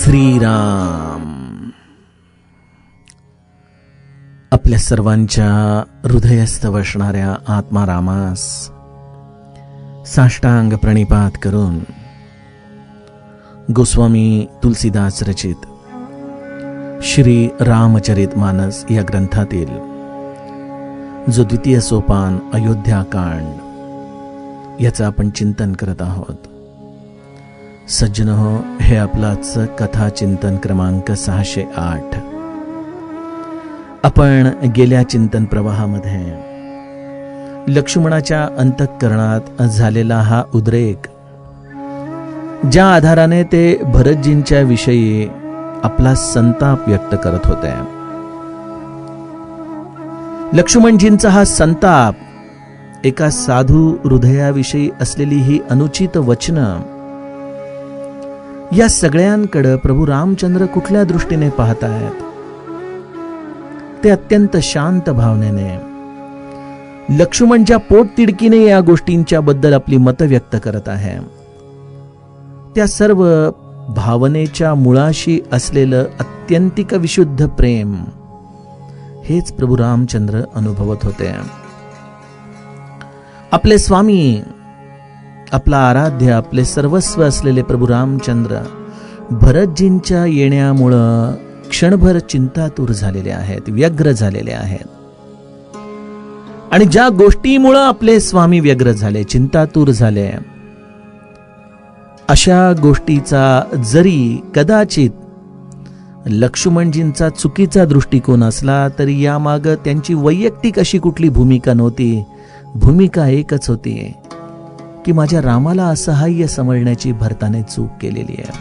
श्रीराम. आपल्या सर्वांच्या हृदयस्थ वसणाऱ्या आत्मारामास साष्टांग प्रणिपात करून गोस्वामी तुलसीदास रचित श्री रामचरित मानस या ग्रंथातील जो द्वितीय सोपान अयोध्याकांड याचं आपण चिंतन करत आहोत. सज्जनो, हे आपलाच कथा चिंतन क्रमांक 608. आपण गेल्या चिंतन प्रवाहामध्ये लक्ष्मणाच्या अंतःकरणात झालेला हा उद्रेक, ज्या आधाराने ते भरतजींच्या विषयी आपला संताप व्यक्त करत होते, लक्ष्मणजींचा हा संताप, एका साधू हृदयाविषयी असलेली ही अनुचित वचनं, या सगळ्यांकडे प्रभू रामचंद्र कुठल्या दृष्टीने पाहतायत? ते अत्यंत शांत भावनेने, लक्ष्मणच्या पोटतिडकीने या गोष्टींच्या बद्दल आपली मत व्यक्त करत आहे. त्या सर्व भावनेच्या मुळाशी असलेलं अत्यंतिक विशुद्ध प्रेम हेच प्रभू रामचंद्र अनुभवत होते. आपले स्वामी, आपला आराध्य, आपले सर्वस्व असलेले प्रभू रामचंद्र भरतजींच्या येण्यामुळं क्षणभर चिंतातूर झालेले आहेत, व्यग्र झालेले आहेत. आणि ज्या गोष्टीमुळं आपले स्वामी व्यग्र झाले, चिंतातूर झाले, अशा गोष्टीचा जरी कदाचित लक्ष्मणजींचा चुकीचा दृष्टिकोन असला तरी यामागं त्यांची वैयक्तिक अशी कुठली भूमिका नव्हती. भूमिका एकच होती की माझ्या रामाला असहाय्य समजण्याची भरताने चूक केलेली आहे.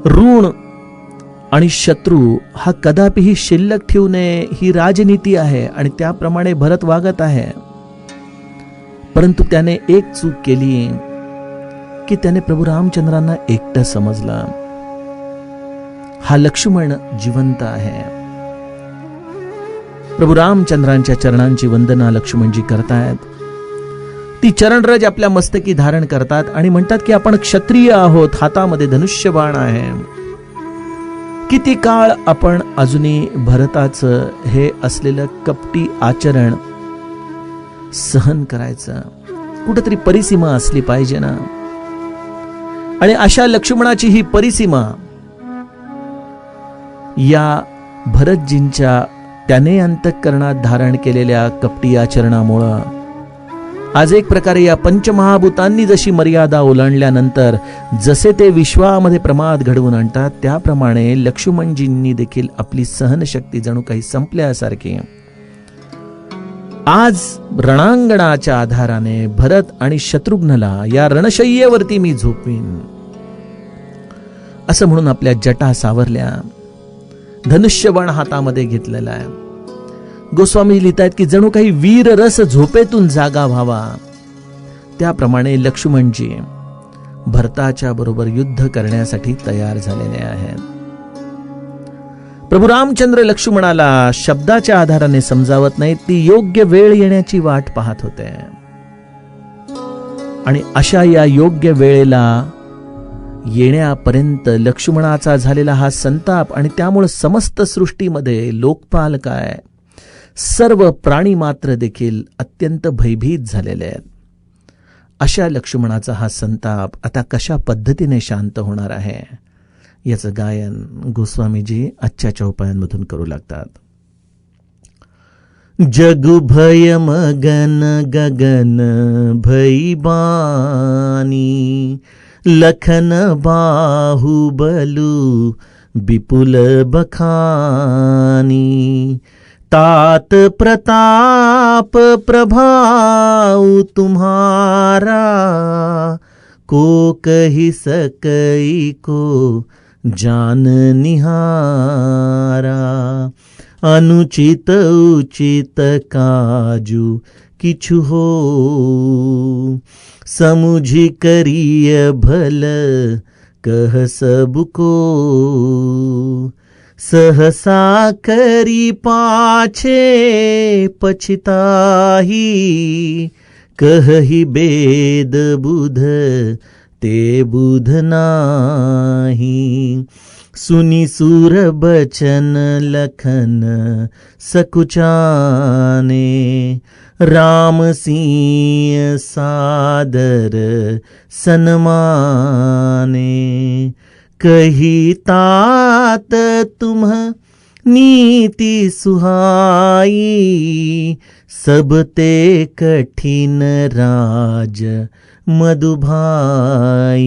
ऋण आणि शत्रू हा कदापिही शिल्लक ठेवू नये, ही राजनीती आहे आणि त्याप्रमाणे भरत वागत आहे. परंतु त्याने एक चूक केली की त्याने प्रभू रामचंद्रांना एकटं समजलं. हा लक्ष्मण जिवंत आहे. प्रभू रामचंद्रांच्या चरणांची वंदना लक्ष्मणजी करतायत. ती चरणरज आपल्या मस्तकी धारण करतात आणि म्हणतात की आपण क्षत्रिय आहोत, हातामध्ये धनुष्यबाण आहे. किती काळ आपण अजूनही भरताचं हे असलेलं कपटी आचरण सहन करायचं? कुठेतरी परिसीमा असली पाहिजे ना. आणि अशा लक्ष्मणाची ही परिसीमा या भरतजींच्या त्याने अंतःकरणात धारण केलेल्या कपटी आचरणामुळं आज एक प्रकारे या पंचमहाभूतांनी जशी मर्यादा ओलांडल्यानंतर जसे ते विश्वामध्ये प्रमाद घडवून आणतात, त्याप्रमाणे लक्ष्मणजींनी देखील आपली सहनशक्ती जणू काही संपल्यासारखी आज रणांगणाच्या आधाराने भरत आणि शत्रुघ्नला या रणशय्येवरती मी झोपवीन असं म्हणून आपल्या जटा सावरल्या, धनुष्यबाण हातामध्ये घेतलेला आहे. गोस्वामी लिहितायत की जणू काही वीर रस झोपेतून जागा व्हावा, त्याप्रमाणे लक्ष्मणजी भरताच्या बरोबर युद्ध करण्यासाठी तयार झालेले आहेत. प्रभू रामचंद्र लक्ष्मणाला शब्दाच्या आधाराने समजावत नाहीत, ती योग्य वेळ येण्याची वाट पाहत होते. आणि अशा या योग्य वेळेला येण्यापर्यंत लक्ष्मणाचा झालेला हा संताप आणि त्यामुळे समस्त सृष्टीमध्ये लोकपाल काय, सर्व प्राणी मात्र देखील अत्यंत भयभीत झालेले आहेत. अशा लक्ष्मणाचा हा संताप आता कशा पद्धतीने शांत होणार आहे याचं गायन गोस्वामीजी आजच्या चौपायांमधून करू लागतात. जगु भय मगन गगन भैबानी, लखन बाहुबलु विपुल बखानी, तात प्रताप प्रभाव तुम्हारा, को कही सकई को जान निहारा, अनुचित उचित काजु किछु हो, समुझि करिय भल कह सबको, सहसा करी पाछे पछताही, कहहि बेद बुध ते बुध नाही। सुनी सूर बचन लखन सकुचाने, राम सिंह सादर सन्माने। कही तात तुम्ह नीति सुहाई, सब ते कठिन राज मधुभाई।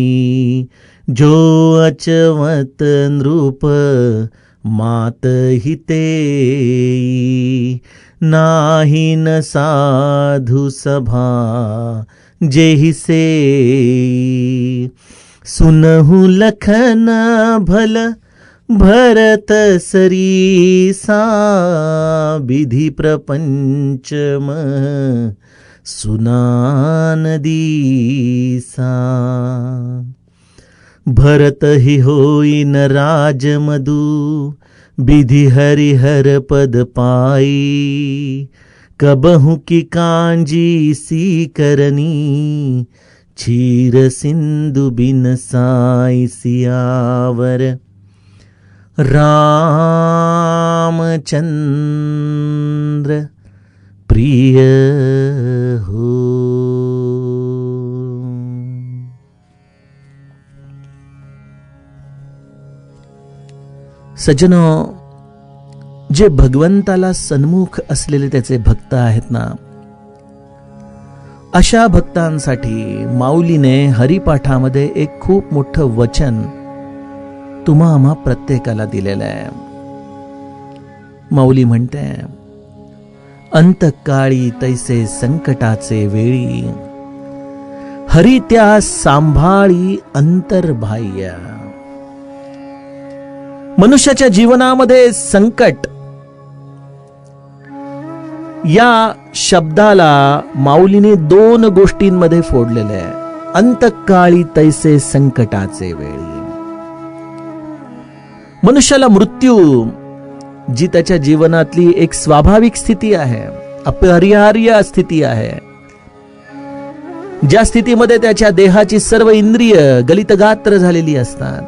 जो अचवत नृप मात हितेई, नाही न साधु सभा जेहि सेई। सुनहु लखन भल भरत सरीसा, विधि प्रपंचम सुनान दीसा। भरत ही होई न राज मधु, विधि हरिहर पद पाई। कबहु की कांजी सी करनी, क्षीर सिंधु बिन साई सियावर। रामचंद्र प्रिय हो। सज्जनो, जे भगवंताला सन्मुख असलेले त्याचे भक्त आहेत ना, अशा भक्तांसाठी माऊलीने हरिपाठामध्ये एक खूप मोठं वचन तुम्हा आम्हा प्रत्येकाला दिलेलं आहे. माऊली म्हणते, अंतकाळी तैसे संकटाचे वेळी, हरी त्या सांभाळी अंतर्बाह्य. मनुष्याच्या जीवनामध्ये संकट या शब्दाला माऊलीने दोन गोष्टींमध्ये फोडलेले आहे. अंतकाळी तैसे संकटाचे वेळी. मनुष्याला मृत्यू जी त्याच्या जीवनातली एक स्वाभाविक स्थिती आहे, अपरिहार्य स्थिती आहे, ज्या स्थितीमध्ये त्याच्या देहाची सर्व इंद्रिय गलितगात्र झालेली असतात,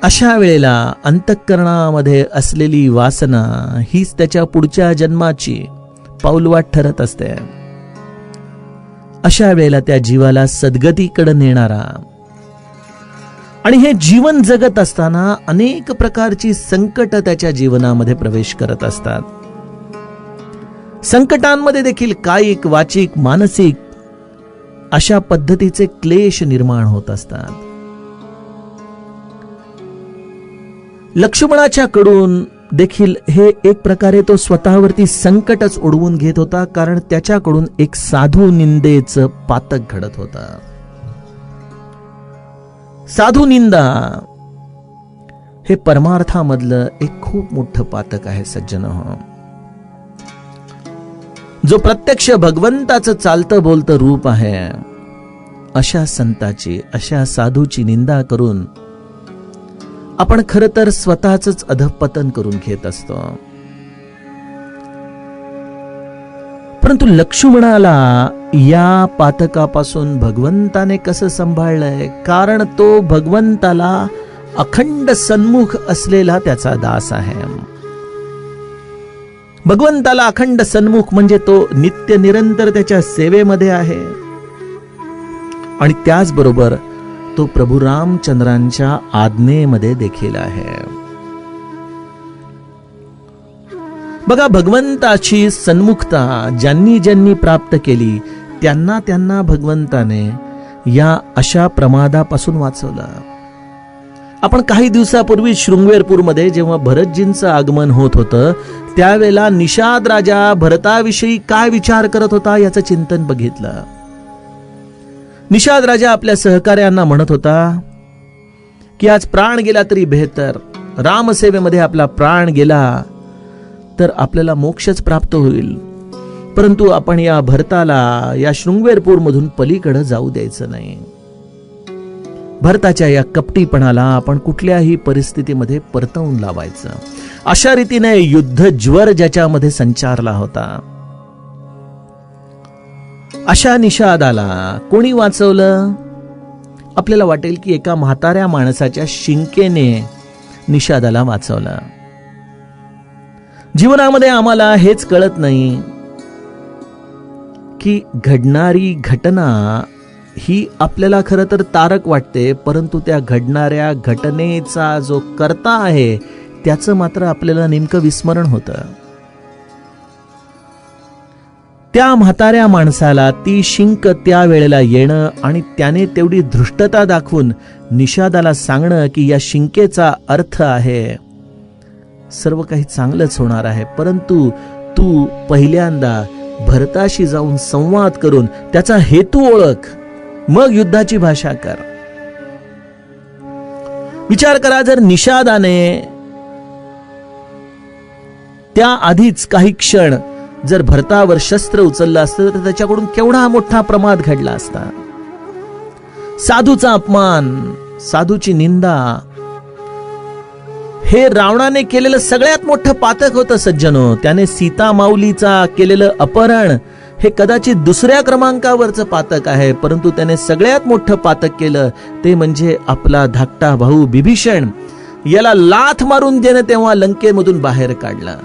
अशा वेळेला अंतःकरणामध्ये असलेली वासना हीच त्याच्या पुढच्या जन्माची पाऊलवाट ठरत असते. अशा वेळेला त्या जीवाला सद्गतीकडे नेणारा आणि हे जीवन जगत असताना अनेक प्रकारची संकट त्याच्या जीवनामध्ये प्रवेश करत असतात. संकटांमध्ये देखील कायिक, वाचिक, मानसिक अशा पद्धतीचे क्लेश निर्माण होत असतात. लक्ष्मणाच्या कडून देखील हे एक प्रकारे तो स्वतःवरती संकटच ओढवून घेत होता, कारण त्याच्याकडून एक साधू निंदेचं पातक घडत होता. साधू निंदा हे परमार्थामधलं एक खूप मोठं पातक आहे सज्जनहो. जो प्रत्यक्ष भगवंताचं चालतं बोलतं रूप आहे, अशा संताची, अशा साधूची निंदा करून आपण खरं तर स्वतःच अधःपतन करून घेत असतो. परंतु लक्ष्मणाला या पातकापासून भगवंताने कसं सांभाळलंय? कारण तो भगवंताला अखंड सन्मुख असलेला त्याचा दास आहे. भगवंताला अखंड सन्मुख म्हणजे तो नित्य निरंतर त्याच्या सेवेमध्ये आहे आणि त्याचबरोबर तो प्रभू रामचंद्रांच्या आज्ञेमध्ये देखील आहे. बघा, भगवंताची सन्मुखता ज्यांनी ज्यांनी प्राप्त केली त्यांना त्यांना भगवंताने या अशा प्रमादापासून वाचवलं. आपण काही दिवसापूर्वी शृंगवेरपूरमध्ये जेव्हा भरतजींचं आगमन होत होतं, त्यावेळेला निषाद राजा भरताविषयी काय विचार करत होता याचं चिंतन बघितलं. निषाद राजा आपल्या सहकार्यांना म्हणत होता की आज प्राण गेला तरी बेहतर, रामसेवेमध्ये आपला प्राण गेला तर आपल्याला मोक्षच प्राप्त होईल, परंतु आपण या भरताला या शृंगवेरपूर मधून पलीकडे जाऊ द्यायचं नाही. भरताच्या या कपटीपणाला आपण कुठल्याही परिस्थितीमध्ये परतवून लावायचं. अशा रीतीने युद्ध ज्वर ज्याच्यामध्ये संचारला होता. अशा निषादाला कोणी वाचवलं? आपल्याला वाटेल की एका म्हाताऱ्या माणसाच्या शिंकेने निषादाला वाचवलं. जीवनामध्ये आम्हाला हेच कळत नाही की घडणारी घटना ही आपल्याला खरं तर तारक वाटते, परंतु त्या घडणाऱ्या घटनेचा जो कर्ता आहे त्याचं मात्र आपल्याला नेमकं विस्मरण होतं. त्या म्हाताऱ्या माणसाला ती शिंक त्या वेळेला येणं आणि त्याने तेवढी धृष्टता दाखवून निषादाला सांगणं की या शिंकेचा अर्थ आहे सर्व काही चांगलंच होणार आहे, परंतु तू पहिल्यांदा भरताशी जाऊन संवाद करून त्याचा हेतू ओळख, मग युद्धाची भाषा कर. विचार करा, जर निषादाने त्या आधीच काही क्षण जर भरतावर शस्त्र उचललं असतं तर त्याच्याकडून केवढा मोठा प्रमाद घडला असता. साधूचा अपमान, साधूची निंदा, हे रावणाने केलेलं सगळ्यात मोठं पातक होतं सज्जनो. त्याने सीता माऊलीचा केलेलं अपहरण हे कदाचित दुसऱ्या क्रमांकावरचं पातक आहे, परंतु त्याने सगळ्यात मोठं पातक केलं ते म्हणजे आपला धाकटा भाऊ बिभीषण याला लाथ मारून देणं तेव्हा लंकेमधून बाहेर काढला.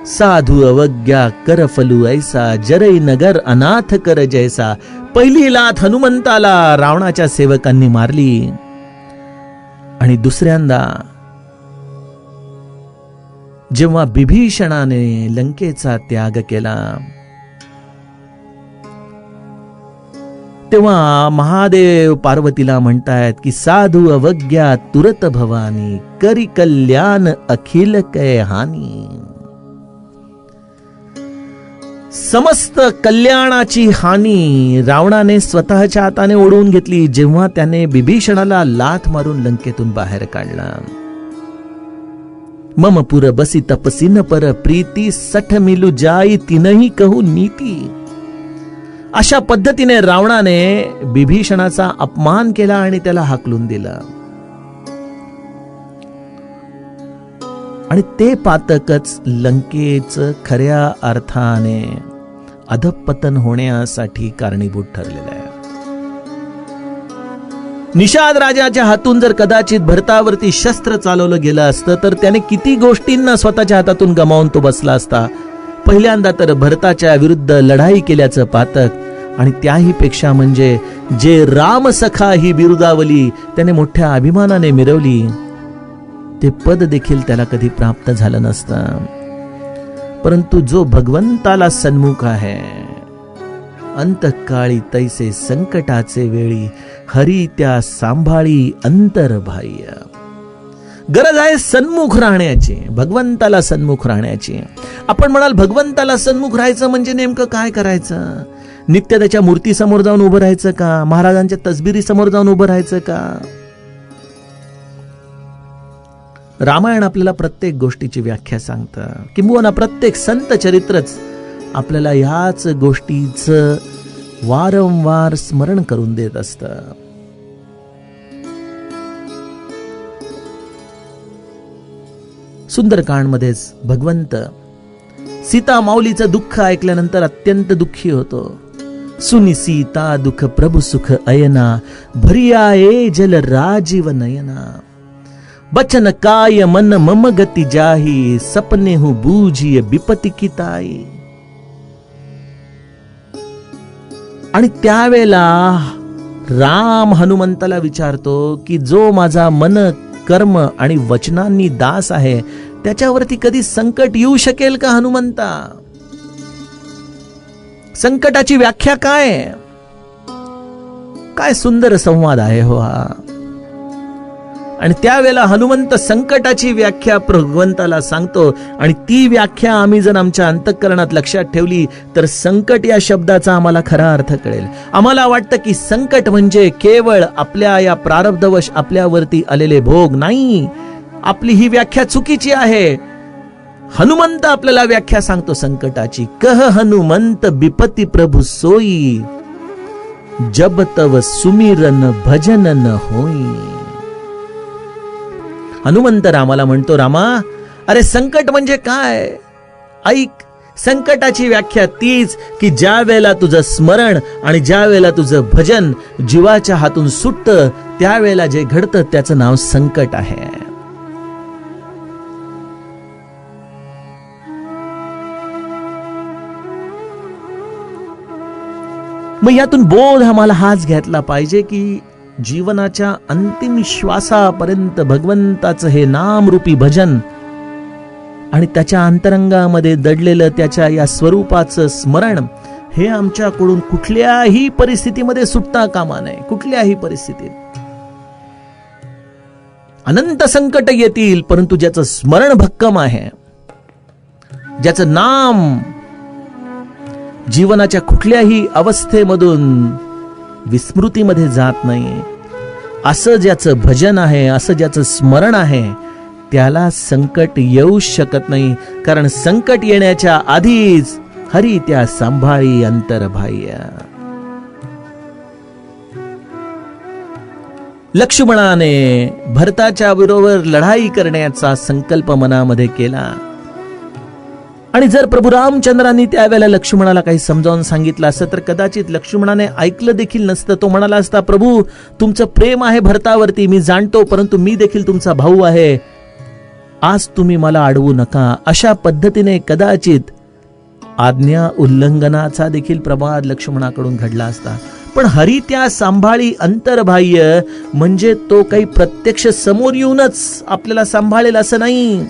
साधू अवज्ञा कर फलू ऐसा, जरई नगर अनाथ कर जैसा. पहिली लाथ हनुमंताला रावणाच्या सेवकांनी मारली आणि दुसऱ्यांदा जेव्हा बिभीषणाने लंकेचा त्याग केला तेव्हा महादेव पार्वतीला म्हणतायत की साधू अवज्ञा तुरत भवानी, करी कल्याण अखिल कै हानी. समस्त कल्याणाची हानी रावणाने स्वतःच्या हाताने ओढवून घेतली जेव्हा त्याने बिभीषणाला लाथ मारून लंकेतून बाहेर काढला. मम पुर बसी तपसी न पर प्रीती, सठ मिलू जाई तिनही कहू नीती. अशा पद्धतीने रावणाने बिभीषणाचा अपमान केला आणि त्याला हाकलून दिला. आणि ते पातकच लंकेचं खऱ्या अर्थाने अधपतन होण्यासाठी कारणीभूत ठरलेलं आहे. निषाद राजाच्या हातून जर कदाचित भरतावरती शस्त्र चालवलं गेलं असतं तर त्याने किती गोष्टींना स्वतःच्या हातातून गमावून तो बसला असता. पहिल्यांदा तर भरताच्या विरुद्ध लढाई केल्याचं पातक, आणि त्याही पेक्षा म्हणजे जे रामसखा ही बिरुदावली त्याने मोठ्या अभिमानाने मिरवली ते पद देखील त्याला कधी प्राप्त झालं नसतं. परंतु जो भगवंताला सन्मुख आहे, अंतकाळी तैसे संकटाचे वेळी, हरी त्या सांभाळी अंतर्बाह्य. गरज आहे सन्मुख राहण्याची, भगवंताला सन्मुख राहण्याची. आपण म्हणाल भगवंताला सन्मुख राहायचं म्हणजे नेमकं काय करायचं? नित्य त्याच्या मूर्ती समोर जाऊन उभं राहायचं का? महाराजांच्या तसबिरी समोर जाऊन उभं राहायचं का? रामायण आपल्याला प्रत्येक गोष्टीची व्याख्या सांगतं, किंबहुना प्रत्येक संत चरित्रच आपल्याला ह्याच गोष्टीचं वारंवार स्मरण करून देत असतं. सुंदरकांडमध्येच भगवंत सीता माऊलीचं दुःख ऐकल्यानंतर अत्यंत दुःखी होतो. सुनी सीता दुःख प्रभु सुख अयना, भरिया ए जल राजीव नयना. बचन काय मन मम गति जाही, सपने हूं बूझिय विपत्ति की ताई. आणि त्यावेळेला राम हनुमंताला विचारतो की जो माझा मन कर्म आणि वचनांनी दास आहे त्याच्यावरती कधी संकट येऊ शकेल का हनुमंता? संकटाची व्याख्या काय? काय सुंदर संवाद आहे हो हा. आणि त्यावेळेला हनुमंत संकटाची व्याख्या भगवंताला सांगतो, आणि ती व्याख्या आम्ही जर आमच्या अंतःकरणात लक्षात ठेवली तर संकट या शब्दाचा आम्हाला खरा अर्थ कळेल. आम्हाला वाटतं की संकट म्हणजे केवळ आपल्या या प्रारब्धवश आपल्यावरती आलेले भोग. नाही, आपली ही व्याख्या चुकीची आहे. हनुमंत आपल्याला व्याख्या सांगतो संकटाची. कह हनुमंत बिपति प्रभु सोई, जब तव सुमिरन भजन न होई. हनुमंत रामाला म्हणतो, रामा अरे संकट म्हणजे काय? ऐक, संकटाची व्याख्या तीच की ज्या वेळेला तुझं स्मरण आणि ज्या वेळेला तुझं भजन जीवाच्या हातून सुटतं, त्यावेळेला जे घडतं त्याचं नाव संकट आहे. मग यातून बोध आम्हाला हाच घेतला पाहिजे की जीवनाच्या अंतिम श्वासापर्यंत भगवंताचं हे नामरूपी भजन आणि त्याच्या अंतरंगामध्ये दडलेलं त्याच्या या स्वरूपाचं स्मरण हे आमच्याकडून कुठल्याही परिस्थितीमध्ये सुटता कामा नये. कुठल्याही परिस्थितीत अनंत संकट येतील, परंतु ज्याचं स्मरण भक्कम आहे, ज्याचं नाम जीवनाच्या कुठल्याही अवस्थेमधून विस्मृतीमध्ये जात नाही, असं ज्याचं भजन आहे, असं ज्याचं स्मरण आहे, त्याला संकट येऊ शकत नाही. कारण संकट येण्याच्या आधीच हरी त्या सांभाळी अंतर्बाह्य. लक्ष्मणाने भरताच्या बरोबर लढाई करण्याचा संकल्प मनामध्ये केला आणि जर प्रभू रामचंद्रांनी त्यावेळेला लक्ष्मणाला काही समजावून सांगितलं असतं तर कदाचित लक्ष्मणाने ऐकलं देखील नसतं. तो म्हणाला असता, प्रभू तुमचं प्रेम आहे भरतावरती मी जाणतो, परंतु मी देखील तुमचा भाऊ आहे, आज तुम्ही मला अडवू नका. अशा पद्धतीने कदाचित आज्ञा उल्लंघनाचा देखील प्रमाद लक्ष्मणाकडून घडला असता. पण हरी त्या सांभाळी अंतर्बाह्य म्हणजे तो काही प्रत्यक्ष समोर येऊनच आपल्याला सांभाळेल असं नाही.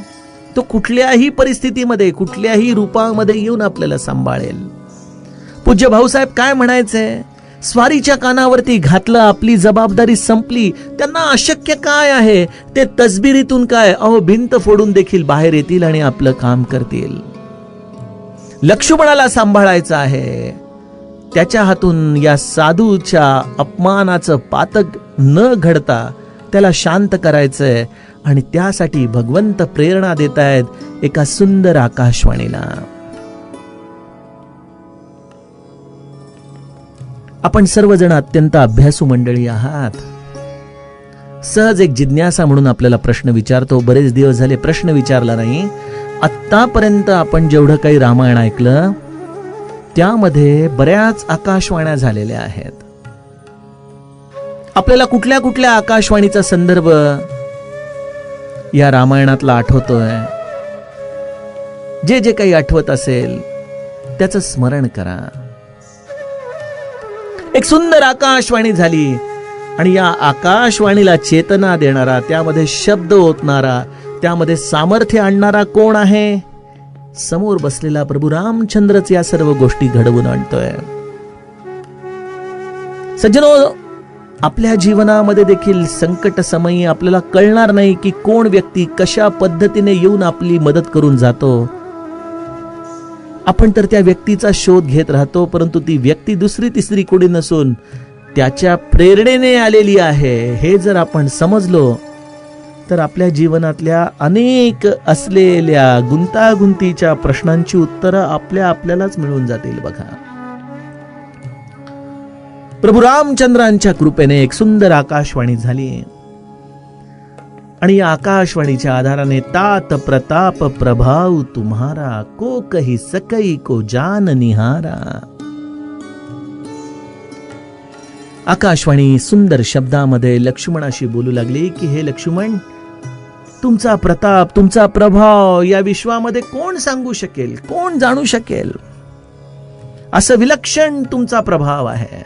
तो कुठल्याही परिस्थितीमध्ये कुठल्याही रूपामध्ये येऊन आपल्याला सांभाळेल. पूज्य भाऊसाहेब काय म्हणायचंय, स्वारीच्या कानावरती घातलं, आपली जबाबदारी संपली. त्यांना अशक्य काय आहे, ते तसबिरीतून काय भिंत फोडून देखील बाहेर येतील आणि आपलं काम करतील. लक्ष्मणाला सांभाळायचं आहे, त्याच्या हातून या साधूच्या अपमानाचं पातक न घडता त्याला शांत करायचंय आणि त्यासाठी भगवंत प्रेरणा देत आहेत एका सुंदर आकाशवाणीला. आपण सर्वजण अत्यंत अभ्यासू मंडळी आहात. सहज एक जिज्ञासा म्हणून आपल्याला प्रश्न विचारतो. बरेच दिवस झाले प्रश्न विचारला नाही. आतापर्यंत आपण जेवढं काही रामायण ऐकलं त्यामध्ये बऱ्याच आकाशवाण्या झालेल्या आहेत. आपल्याला कुठल्या कुठल्या आकाशवाणीचा संदर्भ या रामायणातला आठवतोय? जे जे काही आठवत असेल त्याचं स्मरण करा. एक सुंदर आकाशवाणी झाली आणि या आकाशवाणीला चेतना देणारा, त्यामध्ये शब्द ओतणारा, त्यामध्ये सामर्थ्य आणणारा कोण आहे? समोर बसलेला प्रभू रामचंद्रच या सर्व गोष्टी घडवून आणतोय. सज्जनो, आपल्या जीवनामध्ये देखील संकट समयी आपल्याला कळणार नाही की कोण व्यक्ती कशा पद्धतीने येऊन आपली मदत करून जातो. आपण तर त्या व्यक्तीचा शोध घेत राहतो, परंतु ती व्यक्ती दुसरी तिसरी कोणी नसून त्याच्या प्रेरणेने आलेली आहे हे जर आपण समजलो तर आपल्या जीवनातल्या अनेक असलेल्या गुंतागुंतीच्या प्रश्नांची उत्तरं आपल्यालाच मिळून जातील. बघा, प्रभू रामचंद्रांच्या कृपेने एक सुंदर आकाशवाणी झाली आणि या आकाशवाणीच्या आधाराने तात प्रताप प्रभाव तुम्हारा, को कही सकई को जान निहारा. आकाशवाणी सुंदर शब्दामध्ये लक्ष्मणाशी बोलू लागली की हे लक्ष्मण, तुमचा प्रताप, तुमचा प्रभाव या विश्वामध्ये कोण सांगू शकेल, कोण जाणू शकेल? असं विलक्षण तुमचा प्रभाव आहे.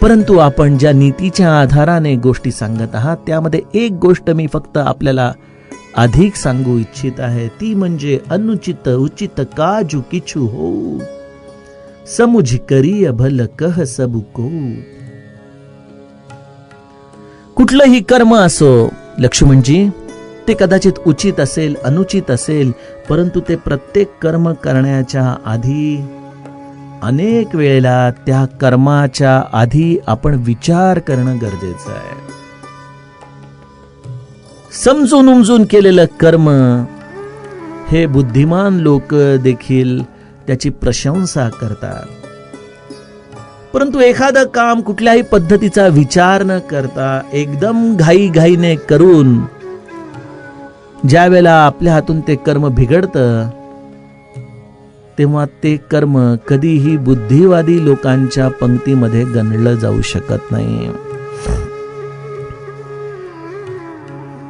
परंतु आपण ज्या नीतीच्या आधाराने गोष्टी सांगत आहात त्यामध्ये एक गोष्ट मी फक्त आपल्याला अधिक सांगू इच्छित आहे, ती म्हणजे अनुचित उचित काजू किछु हो, समुझ करिय भल कह सबु को. कुठलंही कर्म असो लक्ष्मणजी, ते कदाचित उचित असेल, अनुचित असेल, परंतु ते प्रत्येक कर्म करण्याच्या आधी अनेक वेळेला त्या कर्माच्या आधी आपण विचार करणं गरजेचं आहे. समजून उमजून केलेलं कर्म हे बुद्धिमान लोक देखील त्याची प्रशंसा करतात, परंतु एखादं काम कुठल्याही पद्धतीचा विचार न करता एकदम घाईघाईने करून ज्या वेळेला आपल्या हातून ते कर्म बिघडतं तेव्हा ते कर्म कधीही बुद्धिवादी लोकांच्या पंक्तीमध्ये गणलं जाऊ शकत नाही.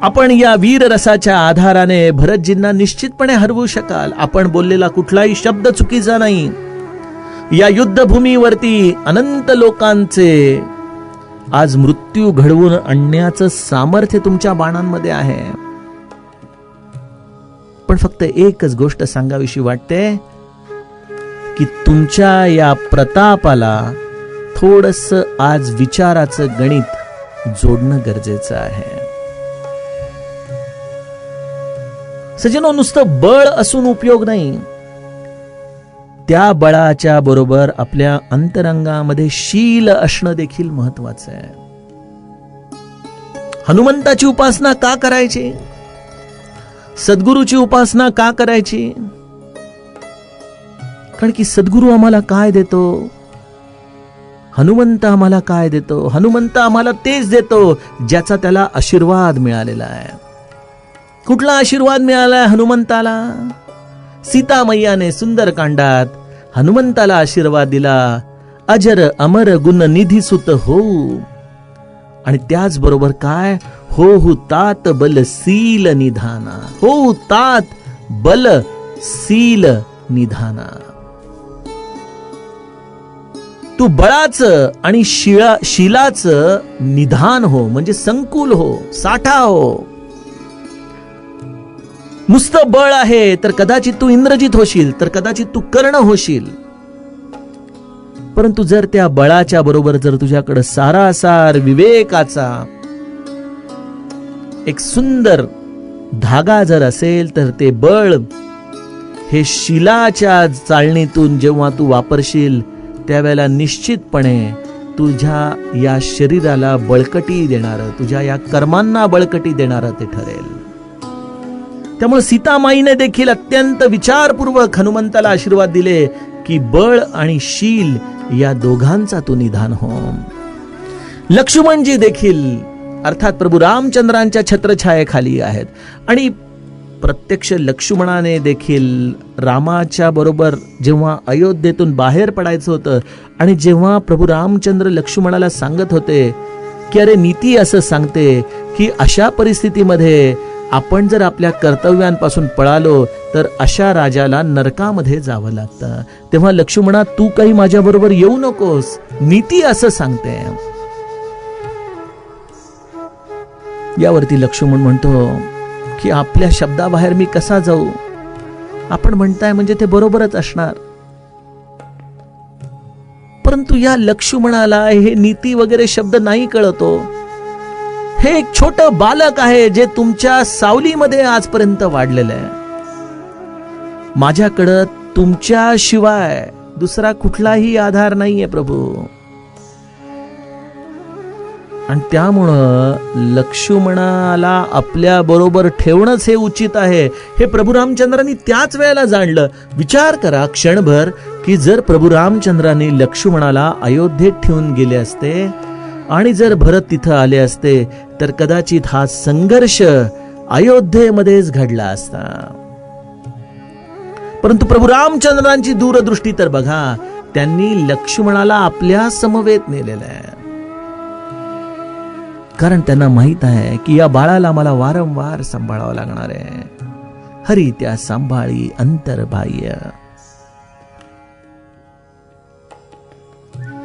आपण या वीर रसाच्या आधाराने भरतजींना निश्चितपणे हरवू शकाल. आपण बोललेला कुठलाही शब्द चुकीचा नाही. या युद्धभूमीवरती अनंत लोकांचे आज मृत्यू घडवून आणण्याचं सामर्थ्य तुमच्या बाणांमध्ये आहे. पण फक्त एकच गोष्ट सांगावीशी वाटते की तुमच्या या प्रतापाला थोडस आज विचाराचं गणित जोडणं गरजेचं आहे. सज्जनो, नुसतं बळ असून उपयोग नाही. त्या बळाच्या बरोबर आपल्या अंतरंगामध्ये शील असणं देखील महत्वाचं आहे. हनुमंताची उपासना का करायची? सद्गुरूची उपासना का करायची? कारण की सद्गुरू आम्हाला काय देतो? हनुमंत आम्हाला काय देतो? हनुमंत आम्हाला तेच देतो ज्याचा त्याला आशीर्वाद मिळालेला आहे. कुठला आशीर्वाद मिळाला हनुमंताला? सीता मैयाने सुंदरकांडात हनुमंताला आशीर्वाद दिला, अजर अमर गुण निधी सुत हो. आणि त्याचबरोबर काय? हो तात बल सील निधाना. हो तात बल सील निधाना. तू बळाचं आणि शिलाचं निधान हो, म्हणजे संकुल हो, साठा हो. नुसतं बळ आहे तर कदाचित तू इंद्रजित होशील, तर कदाचित तू कर्ण होशील. परंतु जर त्या बळाच्या बरोबर जर तुझ्याकडे सारासार विवेकाचा एक सुंदर धागा जर असेल तर ते बळ हे शिलाच्या चालणीतून जेव्हा तू वापरशील त्यावेळेला निश्चितपणे तुझ्या या शरीराला बळकटी देणारं, तुझ्या या कर्मांना बळकटी देणारं ते ठरेल. त्यामुळे सीतामाईने देखील अत्यंत विचारपूर्वक हनुमंताला आशीर्वाद दिले की बळ आणि शील या दोघांचा तू निधान हो. लक्ष्मणजी देखील अर्थात प्रभू रामचंद्रांच्या छत्रछायेखाली आहेत आणि प्रत्यक्ष लक्ष्मणाने देखील रामाच्या बरोबर जेव्हा अयोध्येतून बाहेर पडायचं होतं आणि जेव्हा प्रभू रामचंद्र लक्ष्मणाला सांगत होते की अरे नीती असं सांगते की अशा परिस्थितीमध्ये आपण जर आपल्या कर्तव्यांपासून पळालो तर अशा राजाला नरकामध्ये जावं लागतं, तेव्हा लक्ष्मणा तू काही माझ्या बरोबर येऊ नकोस, नीती असं सांगते. यावरती लक्ष्मण म्हणतो की आपल्या शब्दाबाहेर मी कसा जाऊ? आपण म्हणताय म्हणजे ते बरोबरच असणार. परंतु या लक्ष्मणाला हे नीती वगैरे शब्द नाही कळतो. हे एक छोटं बालक आहे जे तुमच्या सावलीमध्ये आजपर्यंत वाढलेलं आहे. माझ्याकडं तुमच्या शिवाय दुसरा कुठलाही आधार नाहीये प्रभू. आणि त्यामुळं लक्ष्मणाला आपल्या बरोबर ठेवणंच हे उचित आहे हे प्रभू रामचंद्रांनी त्याच वेळेला जाणलं. विचार करा क्षणभर की जर प्रभू रामचंद्रांनी लक्ष्मणाला अयोध्येत ठेवून गेले असते आणि जर भरत तिथं आले असते तर कदाचित हा संघर्ष अयोध्येमध्येच घडला असता. परंतु प्रभू रामचंद्रांची दूरदृष्टी तर बघा, त्यांनी लक्ष्मणाला आपल्या समवेत नेलेलं आहे. कारण त्यांना माहित आहे की या बाळाला मला वारंवार सांभाळावं लागणार आहे. हरी त्या सांभाळी अंतर्बाह्य.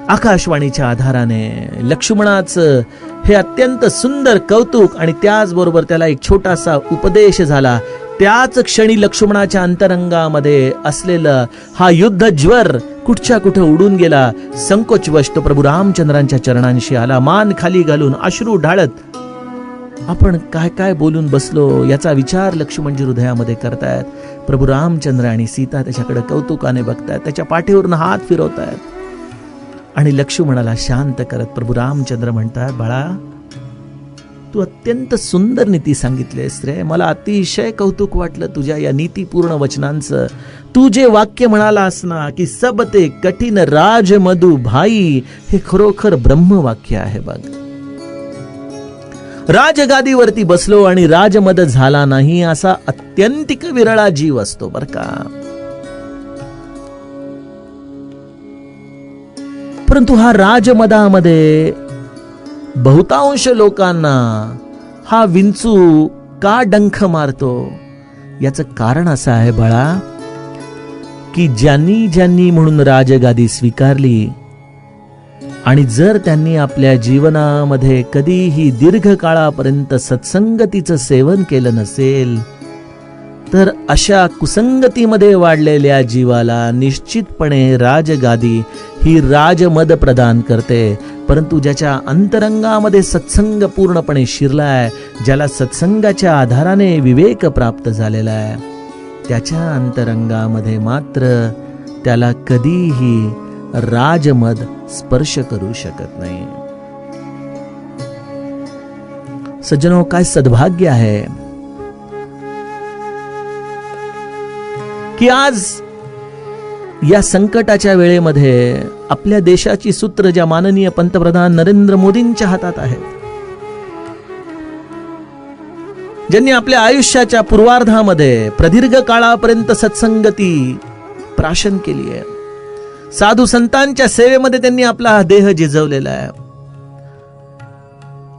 आकाशवाणीच्या आधाराने लक्ष्मणाचं हे अत्यंत सुंदर कौतुक आणि त्याचबरोबर त्याला एक छोटासा उपदेश झाला. त्याच क्षणी लक्ष्मणाच्या अंतरंगामध्ये असलेलं हा युद्ध ज्वर कुठच्या कुठं उडून गेला. संकोचवश तो प्रभू रामचंद्रांच्या चरणांशी आला, मान खाली घालून अश्रू ढाळत. आपण काय काय बोलून बसलो याचा विचार लक्ष्मणजी हृदयामध्ये करतायत. प्रभू रामचंद्र आणि सीता त्याच्याकडे कौतुकाने बघतायत, त्याच्या पाठीवरून हात फिरवतायत आणि लक्ष्मणाला शांत करत प्रभू रामचंद्र म्हणतात, बाळा तू अत्यंत सुंदर नीती सांगितलेस रे. मला अतिशय कौतुक वाटलं तुझ्या या नीतीपूर्ण वचनांचं. तू जे वाक्य म्हणालास ना की सब ते कठीण राज मधु भाई, हे खरोखर ब्रह्मवाक्य आहे बघ. राजगादीवरती बसलो आणि राजमद झाला नाही असा अत्यंतिक विरळा जीव असतो बर का. परंतु हा राजमदामध्ये बहुतांश लोकांना हा विंचू का डंख मारतो, याचं कारण असं आहे बाळा, की ज्यांनी ज्यांनी म्हणून राजगादी स्वीकारली आणि जर त्यांनी आपल्या जीवनामध्ये कधीही दीर्घकाळापर्यंत सत्संगतीचं सेवन केलं नसेल, तर अशा कुसंगतीमध्ये वाढलेल्या जीवाला निश्चितपणे राजगादी ही राजमद प्रदान करते. परंतु ज्याच्या अंतरंगामध्ये सत्संग पूर्णपणे शिरलाय, ज्याला सत्संगाच्या आधाराने विवेक प्राप्त झालेला आहे, त्याच्या अंतरंगामध्ये मात्र त्याला कधीही राजमद स्पर्श करू शकत नाही. सज्जनो, काय सद्भाग्य आहे की आज या संकटाच्या वेळेमध्ये आपल्या देशाची सूत्र ज्या माननीय पंतप्रधान नरेंद्र मोदींच्या हातात आहेत, ज्यांनी आपल्या आयुष्याच्या पूर्वार्धामध्ये प्रदीर्घ काळापर्यंत सत्संगती प्राशन केली आहे, साधू संतांच्या सेवेमध्ये त्यांनी आपला देह झिजवलेला आहे,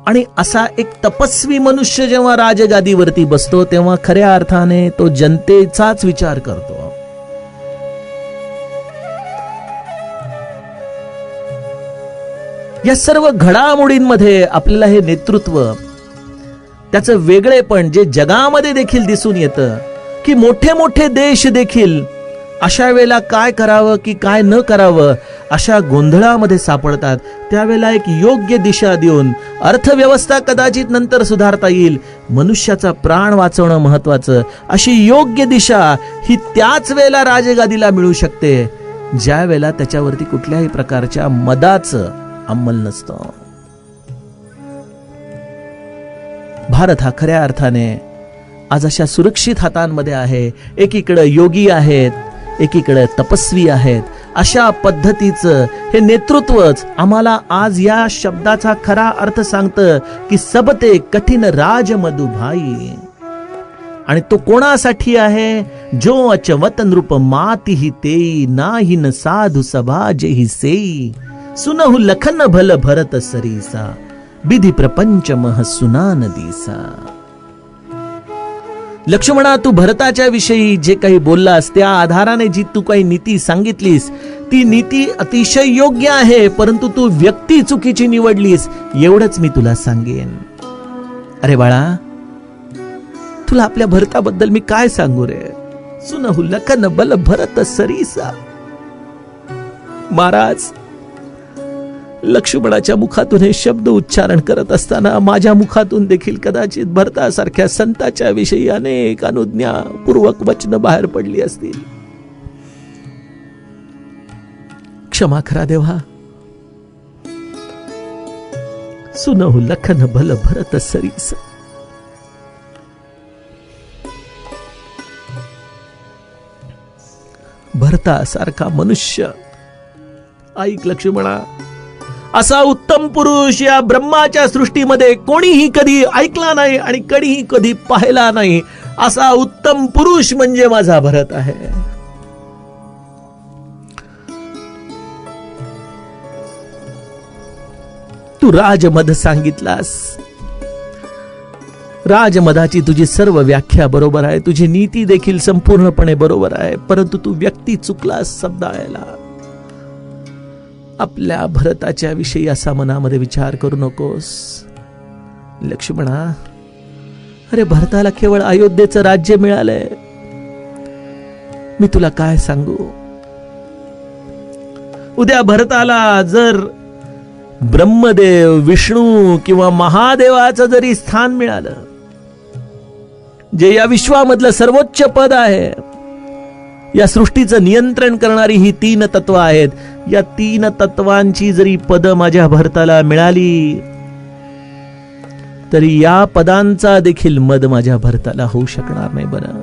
आणि असा एक तपस्वी मनुष्य जेव्हा राजगादीवरती बसतो तेव्हा खऱ्या अर्थाने तो जनतेचाच विचार करतो. या सर्व घडामोडींमध्ये आपल्याला हे नेतृत्व, त्याचं वेगळेपण जे जगामध्ये देखील दिसून येतं, की मोठे मोठे देश देखील अशा वेळेला काय करावं की काय न करावं अशा गोंधळामध्ये सापडतात. त्यावेळेला एक योग्य दिशा देऊन अर्थव्यवस्था कदाचित नंतर सुधारता येईल, मनुष्याचा प्राण वाचवणं महत्वाचं, अशी योग्य दिशा ही त्याच वेळेला राजगादीला मिळू शकते ज्या वेळेला त्याच्यावरती कुठल्याही प्रकारच्या मदाचं अंमल नसतं. भारत हा खऱ्या अर्थाने आज अशा सुरक्षित हातांमध्ये आहे. एकीकडे योगी आहेत, एकीकडे तपस्वी आहेत. अशा पद्धतीचं हे नेतृत्वच आम्हाला आज या शब्दाचा खरा अर्थ सांगतं की सबते कठीण राजमधु भाई. आणि तो कोणासाठी आहे? जो अचवत नृप माती ही तेई, नाही न साधू सभा जेही सेई, सुनहु लखन भल भरत सरीसा, विधी प्रपंच मह सुनान दिसा. लक्ष्मणा, तू भरताच्या विषयी जे काही बोललास त्या आधाराने जी तू काही नीती सांगितलीस ती नीती अतिशय योग्य आहे, परंतु तू व्यक्ती चुकीची निवडलीस एवढंच मी तुला सांगेन. अरे बाळा, तुला आपल्या भरताबद्दल मी काय सांगू रे? सुनहु लखन बल भरत सरीसा. महाराज, लक्ष्मणाच्या मुखातून हे शब्द उच्चारण करत असताना माझ्या मुखातून देखील कदाचित भरतासारख्या संताच्या विषयी अनेक अनुज्ञापूर्वक वचन बाहेर पडली असतील. क्षमा करा देवा. सुनहु लखन भल भरत सरीस. भरतासारखा मनुष्य, ऐक लक्ष्मणा, असा उत्तम पुरुष या ब्रह्माच्या सृष्टीमध्ये कोणीही कधी ऐकला नाही आणि कधीही कधी पाहिला नाही. असा उत्तम पुरुष म्हणजे माझा भरत आहे. तू राजमद सांगितलास. राजमदाची तुझी सर्व व्याख्या बरोबर आहे, तुझी नीती देखील संपूर्णपणे बरोबर आहे, परंतु तू व्यक्ती चुकलास समजायला. आपल्या भरताच्या विषयी असा मनामध्ये विचार करू नकोस लक्ष्मणा. अरे भरताला केवळ अयोध्येचं राज्य मिळालंय. मी तुला काय सांगू? उद्या भरताला जर ब्रह्मदेव, विष्णू किंवा महादेवाचं जरी स्थान मिळालं, जे या विश्वामधलं सर्वोच्च पद आहे, या सृष्टीचं नियंत्रण करणारी ही 3 तत्व आहेत, या 3 तत्वांची जरी पद माझ्या भरताला मिळाली तरी या पदांचा देखील मद माझ्या भरताला होऊ शकणार नाही बरं.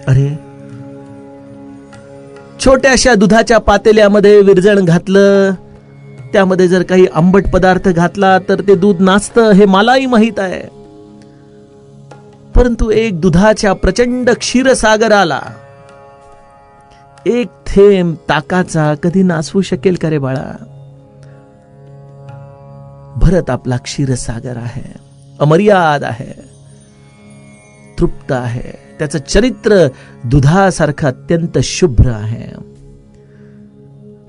अरे, छोट्याशा दुधाच्या पातेल्यामध्ये विरजण घातलं त्यामध्ये जर काही आंबट पदार्थ घातला तर ते दूध नासतं हे मलाही माहीत आहे. परंतु एक दुधाच्या प्रचंड क्षीरसागराला एक थेंब ताकाचा कधी नासवू शकेल का रे बाळा? भरत आपला क्षीरसागर आहे, अमर्याद आहे, तृप्त आहे. त्याचं चरित्र दुधासारखं अत्यंत शुभ्र आहे.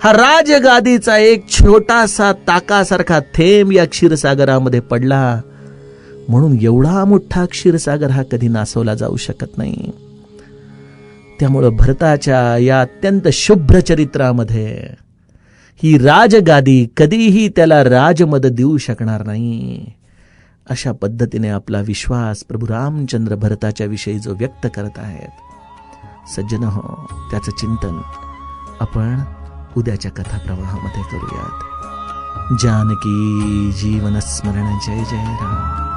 हा राजगादीचा एक छोटासा ताकासारखा थेंब या क्षीरसागरामध्ये पडला, म्हणून एवढा मोठा क्षीरसागर हा कधी नासवला जाऊ शकत नाही. त्यामुळं भरताच्या या अत्यंत शुभ्र चरित्रामध्ये ही राजगादी कधीही त्याला राजमद देऊ शकणार नाही. अशा पद्धतीने आपला विश्वास प्रभू रामचंद्र भरताच्या विषयी जो व्यक्त करत आहेत, सज्जन हो, त्याचं चिंतन आपण उद्याच्या कथाप्रवाहामध्ये करूयात. जानकी जीवन स्मरण. जय जय राम.